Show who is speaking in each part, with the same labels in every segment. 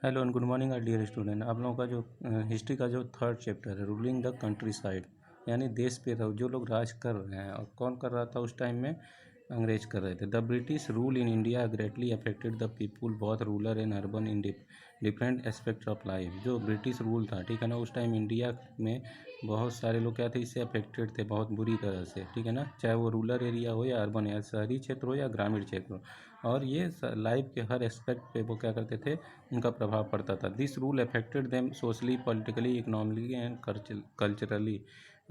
Speaker 1: Hello and good morning our dear student. आप लोगों का जो हिस्ट्री का जो थर्ड चैप्टर है, रूलिंग द कंट्री साइड, यानी देश पे जो लोग राज कर रहे हैं, और कौन कर रहा था उस टाइम में? अंग्रेज कर रहे थे। The British rule in India greatly affected the people both rural and urban in different aspect of life. जो ब्रिटिश रूल था, ठीक है ना, उस टाइम इंडिया में बहुत सारे लोग क्या थे, इससे अफेक्टेड थे बहुत बुरी तरह से, ठीक है ना, चाहे वो रूरल एरिया हो या अर्बन या शहरी क्षेत्र हो या ग्रामीण क्षेत्र हो। और ये लाइफ के हर एस्पेक्ट पे वो क्या करते थे, उनका प्रभाव पड़ता था। This rule affected them socially, politically, economically and culturally.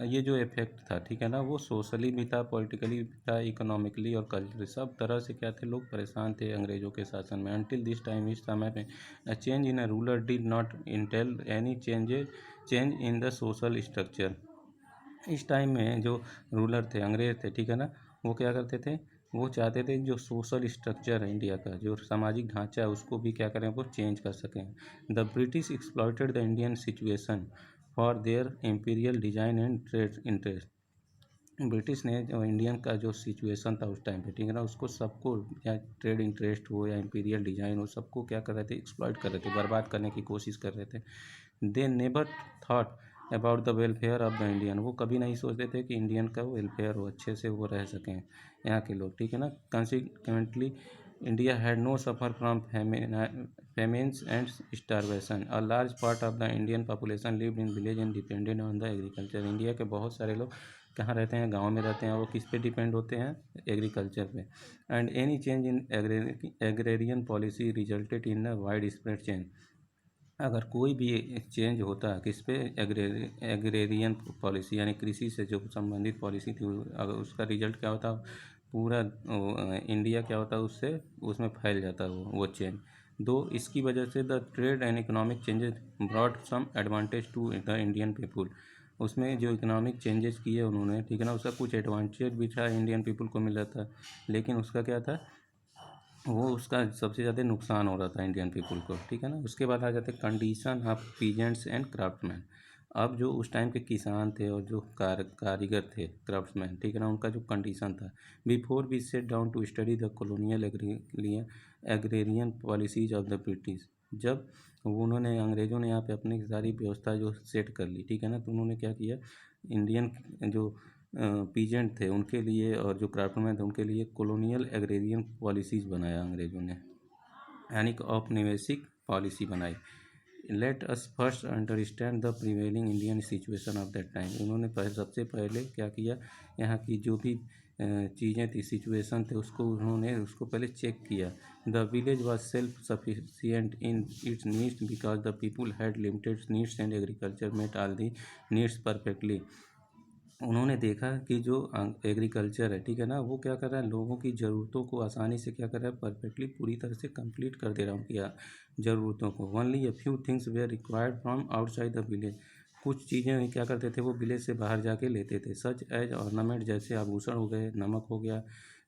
Speaker 1: ये जो इफेक्ट था, ठीक है ना, वो सोशली भी था, पॉलिटिकली भी था, इकोनॉमिकली और कल्चरली, सब तरह से क्या थे, लोग परेशान थे अंग्रेज़ों के शासन में। अनटिल दिस टाइम, इस समय में change in a ruler did not Intel any change in the social structure. इस टाइम में जो रूलर थे, अंग्रेज थे, ठीक है ना, वो क्या करते थे, वो चाहते थे जो सोशल स्ट्रक्चर है इंडिया का, जो सामाजिक ढांचा है, उसको भी क्या करें, वो चेंज कर सकें। The British exploited the Indian situation for their imperial design and trade interest. British ने जो इंडियन का जो सिचुएशन था उस टाइम पे, ठीक है ना, उसको सबको, या ट्रेड इंटरेस्ट हो या इम्पीरियल डिजाइन हो, सबको क्या कर रहे थे, एक्सप्लॉइट कर रहे थे, बर्बाद करने की कोशिश कर रहे थे। They never thought about the welfare of the Indian. वो कभी नहीं सोचते थे कि इंडियन का वेलफेयर हो, अच्छे से वो रह सकें यहाँ के लोग, ठीक है ना। Consequently India had no suffer from famines and starvation. A large part of the Indian population lived in village and depended on the agriculture. India के बहुत सारे लोग कहाँ रहते हैं, गांव में रहते हैं, और वो किस पे डिपेंड होते हैं, एग्रीकल्चर पे। And any change in agrarian policy resulted in a wide spread change. अगर कोई भी चेंज होता किस पे, एग्रेरियन पॉलिसी, यानी कृषि से जो संबंधित पॉलिसी थी, अगर उसका रिजल्ट क्या होता, पूरा इंडिया क्या होता उससे, उसमें फैल जाता वो चेंज। दो इसकी वजह से the trade and economic changes brought some advantage to the Indian people. उसमें जो इकोनॉमिक चेंजेस किए उन्होंने, ठीक है ना, उसका कुछ एडवांटेज भी था, इंडियन पीपल को मिल रहा था, लेकिन उसका क्या था, वो उसका सबसे ज़्यादा नुकसान हो रहा था इंडियन पीपल को, ठीक है ना। उसके बाद आ जाते condition of peasants and craftsman. अब जो उस टाइम के किसान थे और जो कारीगर थे, क्राफ्ट्समैन, ठीक है ना, उनका जो कंडीशन था, before we set down to study the colonial agrarian policies of the British. जब वो उन्होंने, अंग्रेज़ों ने यहाँ पे अपनी सारी व्यवस्था जो सेट कर ली, ठीक है ना, तो उन्होंने क्या किया, इंडियन जो पीजेंट थे उनके लिए और जो क्राफ्टमैन थे उनके लिए कॉलोनियल एग्रेरियन पॉलिसीज़ बनाया अंग्रेज़ों ने, यानी कि औपनिवेशिक पॉलिसी बनाई। Let us first understand the prevailing Indian situation of that time. उन्होंने सबसे पहले क्या किया, यहाँ की जो भी चीज़ें थी, सिचुएशन थे, उसको उन्होंने उसको पहले चेक किया। The village was self sufficient in its needs because the people had limited needs and agriculture met all the needs perfectly. उन्होंने देखा कि जो एग्रीकल्चर है, ठीक है ना, वो क्या कर रहा है, लोगों की ज़रूरतों को आसानी से क्या कर रहा है, परफेक्टली पूरी तरह से कंप्लीट कर दे रहा हूँ किया ज़रूरतों को। Only a few things were required from outside the village. कुछ चीज़ें क्या करते थे, वो विलेज से बाहर जाके लेते थे, सच एज ऑर्नामेंट, जैसे आभूषण हो गए, नमक हो गया,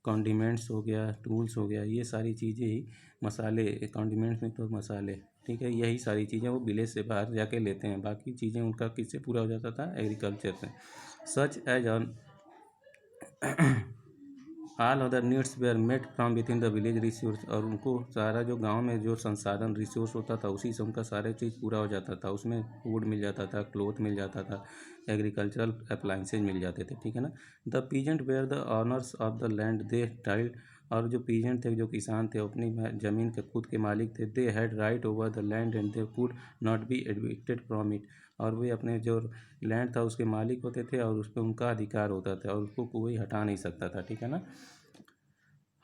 Speaker 1: कॉन्डिमेंट्स हो गया, टूल्स हो गया, ये सारी चीज़ें ही, मसाले, कॉन्डिमेंट्स में तो मसाले, ठीक है, यही सारी चीज़ें वो विलेज से बाहर जाके लेते हैं। बाकी चीज़ें उनका किससे पूरा हो जाता था, एग्रीकल्चर से। Such as on all other needs were met from within the village resource. और उनको सारा जो गांव में जो संसाधन रिसोर्स होता था, उसी से उनका सारे चीज़ पूरा हो जाता था। उसमें फूड मिल जाता था, क्लोथ मिल जाता था, एग्रीकल्चरल अप्लाइंसेज मिल जाते थे, ठीक है ना। The peasant were the owners of the land they tilled. और जो पीजेंट थे, जो किसान थे, अपनी ज़मीन के खुद के मालिक थे। They had right over the land and they could not be evicted from it. और वे अपने जो लैंड था उसके मालिक होते थे, और उस पर उनका अधिकार होता था, और उसको कोई हटा नहीं सकता था, ठीक है ना।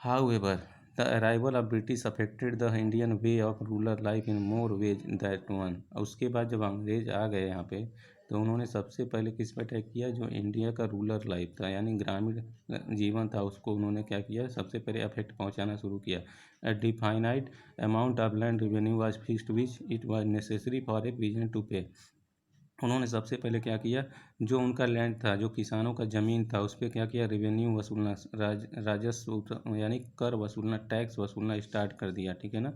Speaker 1: However, the arrival of British affected the Indian way of rural life in more ways than one। उसके बाद जब अंग्रेज आ गए यहाँ पे, तो उन्होंने सबसे पहले किस पर अटैक किया, जो इंडिया का रूरल लाइफ था, यानी ग्रामीण जीवन था, उसको उन्होंने क्या किया, सबसे पहले अफेक्ट पहुँचाना शुरू किया। A definite amount of land revenue was fixed which it was necessary for a peasant to pay. उन्होंने सबसे पहले क्या किया, जो उनका लैंड था, जो किसानों का ज़मीन था, उस पर क्या किया, रेवेन्यू वसूलना, राजस्व यानी कर वसूलना, टैक्स वसूलना स्टार्ट कर दिया, ठीक है ना।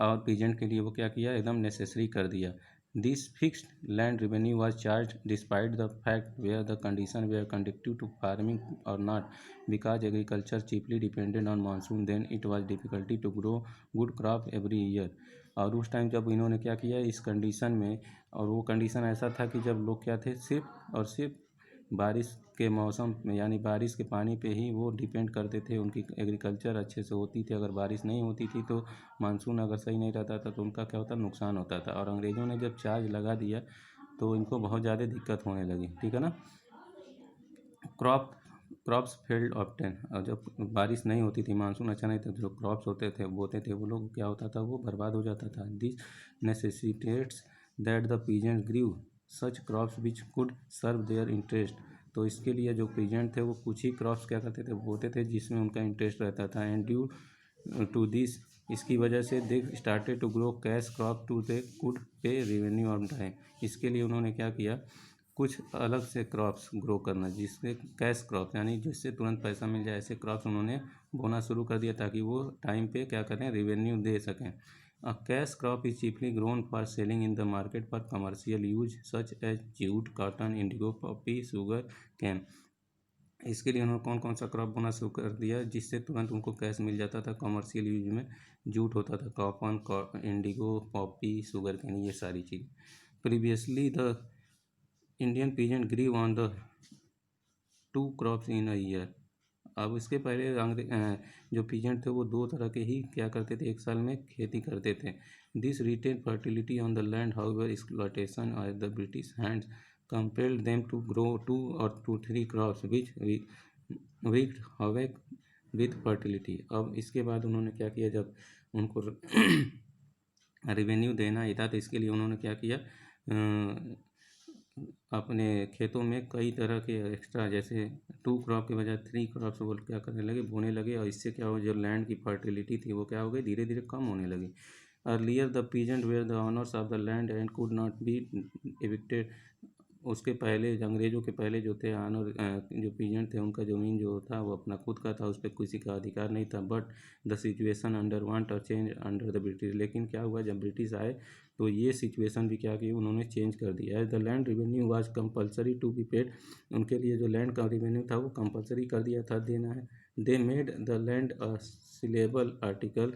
Speaker 1: और पीजेंट के लिए वो क्या किया, एकदम नेसेसरी कर दिया। This fixed land revenue was charged despite the fact where the conditions were conducive to farming or not. Because agriculture chiefly depended on monsoon, then it was difficulty to grow good crop every year. और उस time जब इन्होंने क्या किया इस condition में, और वो कंडीशन ऐसा था कि जब लोग क्या थे सिर्फ और सिर्फ बारिश के मौसम में यानी बारिश के पानी पे ही वो डिपेंड करते थे, उनकी एग्रीकल्चर अच्छे से होती थी। अगर बारिश नहीं होती थी तो मानसून अगर सही नहीं रहता था तो उनका क्या होता नुकसान होता था। और अंग्रेज़ों ने जब चार्ज लगा दिया तो इनको बहुत ज़्यादा दिक्कत होने लगी, ठीक है ना। क्रॉप्स फेल्ड ऑफ्टेन, और जब बारिश नहीं होती थी मानसून अच्छा नहीं था तो जो क्रॉप्स होते थे बोते थे वो लोग क्या होता था वो बर्बाद हो जाता था। This necessitates that the peasant grew such crops which could serve their interest. तो इसके लिए जो पीजेंट थे वो कुछ ही क्रॉप्स क्या करते थे बोते थे जिसमें उनका इंटरेस्ट रहता था। एंड ड्यू टू दिस, इसकी वजह से they started to grow cash crop to they could pay revenue on time. इसके लिए उन्होंने क्या किया कुछ अलग से क्रॉप्स ग्रो करना जिससे कैश क्रॉप यानी जिससे तुरंत पैसा मिल जाए, ऐसे क्रॉप्स उन्होंने बोना शुरू कर दिया ताकि वो टाइम पे क्या करें रेवेन्यू दे सकें। A cash crop is chiefly grown for selling in the market for commercial use such as jute cotton indigo poppy sugar cane. इसके लिए उन्होंने कौन कौन सा क्रॉप बोना शुरू कर दिया जिससे तुरंत उनको कैश मिल जाता था कमर्शियल यूज में। जूट होता था, cotton, indigo, poppy, sugar cane, ये सारी चीज़। Previously the Indian peasant grew on the 2 crops in a year. अब इसके पहले जो पीजेंट थे वो 2 तरह के ही क्या करते थे एक साल में खेती करते थे। This retain fertility on the land however exploitation और the British hands compelled them to grow 2 or 3 crops which wreaked havoc with fertility। अब इसके बाद उन्होंने क्या किया जब उनको रेवेन्यू देना ही था तो इसके लिए उन्होंने क्या किया अपने खेतों में कई तरह के एक्स्ट्रा जैसे 2 क्रॉप के बजाय 3 क्रॉप्स वो क्या करने लगे बोने लगे। और इससे क्या हो जो लैंड की फर्टिलिटी थी वो क्या हो गई धीरे धीरे कम होने लगी। Earlier the peasant were the owners of the land and could not be evicted. उसके पहले अंग्रेज़ों के पहले जो थे ऑनर जो पीजेंट थे उनका ज़मीन जो था वो अपना खुद का था, उस पर किसी का अधिकार नहीं था। But the situation under want a change under the British. लेकिन क्या हुआ जब ब्रिटिश आए तो ये सिचुएशन भी क्या की उन्होंने चेंज कर दिया। As the land revenue was compulsory to be paid. उनके लिए जो लैंड का रिवेन्यू था वो कंपलसरी कर दिया था देना है। They made the land a saleable article.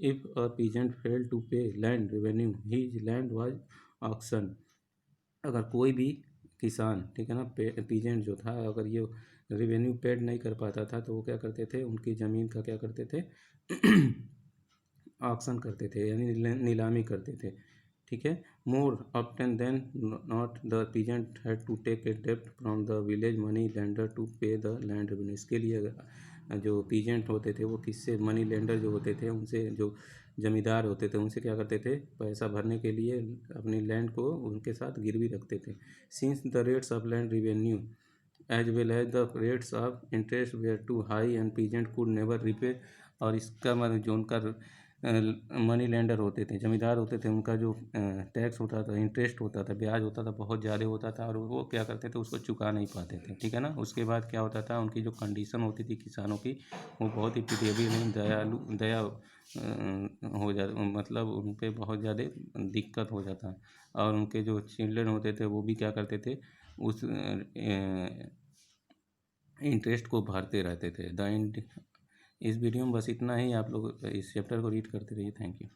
Speaker 1: If a peasant fail to pay land revenue his land was auction. अगर कोई भी किसान ठीक है ना पीजेंट जो था अगर ये रेवेन्यू पेड नहीं कर पाता था तो वो क्या करते थे उनकी ज़मीन का क्या करते थे ऑक्शन करते थे यानी नीलामी करते थे, ठीक है। More often than not the peasant had to take a डेप्ट from the village money lender to pay the land revenue. इसके लिए जो पीजेंट होते थे वो किससे मनी लेंडर जो होते थे उनसे जो जमींदार होते थे उनसे क्या करते थे पैसा भरने के लिए अपनी लैंड को उनके साथ गिरवी रखते थे। Since the rates of land revenue as well as the rates of interest were too high and peasant could never repay. और इसका मतलब जो उनका मनी लेंडर होते थे जमींदार होते थे उनका जो टैक्स होता था इंटरेस्ट होता था ब्याज होता था बहुत ज़्यादा होता था और वो क्या करते थे उसको चुका नहीं पाते थे, ठीक है ना। उसके बाद क्या होता था उनकी जो कंडीशन होती थी किसानों की वो बहुत ही पिटिएबल नहीं दया हो जा मतलब उन पर बहुत ज़्यादा दिक्कत हो जाता। और उनके जो चिल्ड्रन होते थे वो भी क्या करते थे उस इंटरेस्ट को भरते रहते थे। द इस वीडियो में बस इतना ही। आप लोग इस चैप्टर को रीड करते रहिए। Thank you.